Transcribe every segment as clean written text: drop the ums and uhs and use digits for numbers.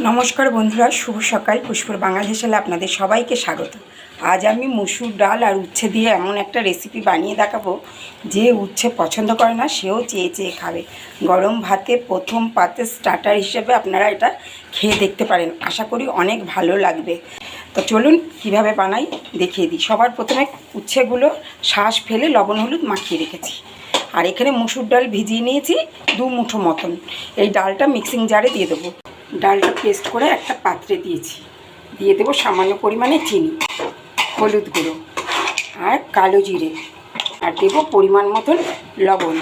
নমস্কার বন্ধুরা, শুভ সকাল। পুষ্পর বাঙাল হেসেলে আপনাদের সবাইকে স্বাগত। আজ আমি মসুর ডাল আর উচ্ছে দিয়ে এমন একটা রেসিপি বানিয়ে দেখাবো, যে উচ্ছে পছন্দ করে না সেও চেয়ে চেয়ে খাবে। গরম ভাতে প্রথম পাতে স্টার্টার হিসেবে আপনারা এটা খেয়ে দেখতে পারেন, আশা করি অনেক ভালো লাগবে। তো চলুন কিভাবে বানাই দেখিয়ে দিই। সবার প্রথমে উচ্ছেগুলো শ্বাস ফেলে লবণ হলুদ মাখিয়ে রেখেছি। আর এখানে মসুর ডাল ভিজিয়ে নিয়েছি 2 মুঠো মতন। এই ডালটা মিক্সিং জারে দিয়ে দেবো। ডালটা পেস্ট করে একটা পাত্রে দিয়েছি। দিয়ে দেবো সামান্য পরিমাণে চিনি, হলুদ গুঁড়ো আর কালো জিরে, আর দেবো পরিমাণ মতন লবণ।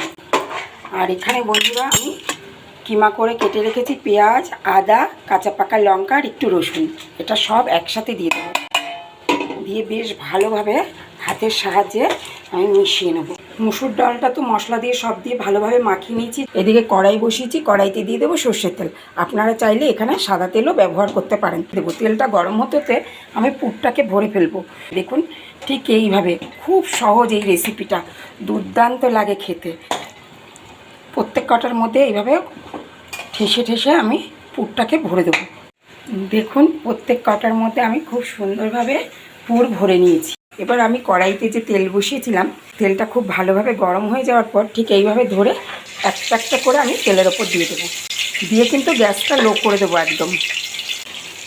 আর এখানে বন্ধুরা আমি কিমা করে কেটে রেখেছি পেঁয়াজ, আদা, কাঁচা পাকা লঙ্কা আর একটু রসুন। এটা সব একসাথে দিয়ে দেবো। দিয়ে বেশ ভালোভাবে হাতের সাহায্যে আমি মিশিয়ে নেবো। মুসুর ডালটা তো মশলা দিয়ে সব দিয়ে ভালোভাবে মাখিয়ে নিয়েছি। এদিকে কড়াই বসিয়েছি, কড়াইতে দিয়ে দেবো সর্ষের তেল। আপনারা চাইলে এখানে সাদা তেলও ব্যবহার করতে পারেন। দেবো তেলটা গরম হতে আমি পুরটাকে ভরে ফেলবো। দেখুন ঠিক এইভাবে, খুব সহজ এই রেসিপিটা, দুর্দান্ত লাগে খেতে। প্রত্যেক কটার মধ্যে এইভাবে ঠেসে ঠেসে আমি পুরটাকে ভরে দেবো। দেখুন প্রত্যেক কটার মধ্যে আমি খুব সুন্দরভাবে পুর ভরে নিয়েছি। এবার আমি কড়াইতে যে তেল বসিয়েছিলাম, তেলটা খুব ভালোভাবে গরম হয়ে যাওয়ার পর ঠিক এইভাবে ধরে একটা একটা করে আমি তেলের ওপর দিয়ে দেবো। দিয়ে কিন্তু গ্যাসটা লো করে দেবো একদম।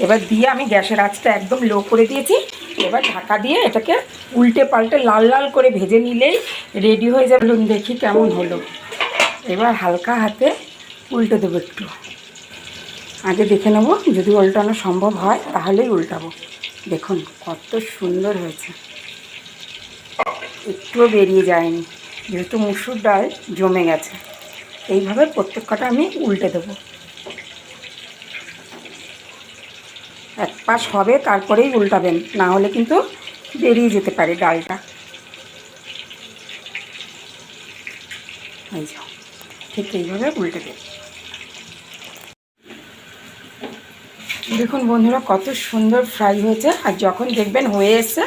এবার দিয়ে আমি গ্যাসের আঁচটা একদম লো করে দিয়েছি। এবার ঢাকা দিয়ে এটাকে উল্টে পাল্টে লাল লাল করে ভেজে নিলেই রেডি হয়ে যাবে। দেখি কেমন হলো। এবার হালকা হাতে উল্টে দেবো একটু। আগে দেখে নেব, যদি উল্টানো সম্ভব হয় তাহলেই উল্টাবো। দেখুন কত সুন্দর হয়েছে, একটুও বেরিয়ে যায়নি, যেহেতু মুসুর ডাল জমে গেছে। এইভাবে প্রত্যেক কটা আমি উল্টে দেবো। এক পাশ হবে তারপরেই উল্টাবেন, না হলে কিন্তু বেরিয়ে যেতে পারে ডালটা। এই যাও, ঠিক এইভাবে উল্টে দেব। দেখুন বন্ধুরা কত সুন্দর ফ্রাই হয়েছে। আর যখন দেখবেন হয়ে এসছে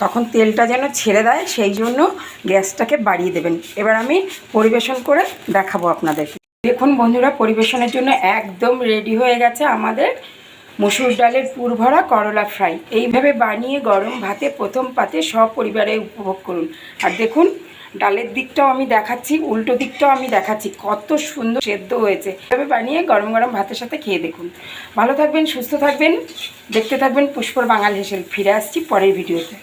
তখন তেলটা যেন ছেড়ে দেয়, সেই জন্য গ্যাসটাকে বাড়িয়ে দেবেন। এবার আমি পরিবেশন করে দেখাবো আপনাদেরকে। দেখুন বন্ধুরা, পরিবেশনের জন্য একদম রেডি হয়ে গেছে আমাদের মসুর ডালের পুর ভরা করলা ফ্রাই। এইভাবে বানিয়ে গরম ভাতে প্রথম পাতে সব পরিবারে উপভোগ করুন। আর দেখুন ডালের দিকটাও আমি দেখাচ্ছি, উল্টো দিকটাও আমি দেখাচ্ছি, কত সুন্দর সেদ্ধ হয়েছে। এভাবে বানিয়ে গরম গরম ভাতের সাথে খেয়ে দেখুন। ভালো থাকবেন, সুস্থ থাকবেন, দেখতে থাকবেন পুষ্পর বাঙাল হেসেল। ফিরে আসছি পরের ভিডিওতে।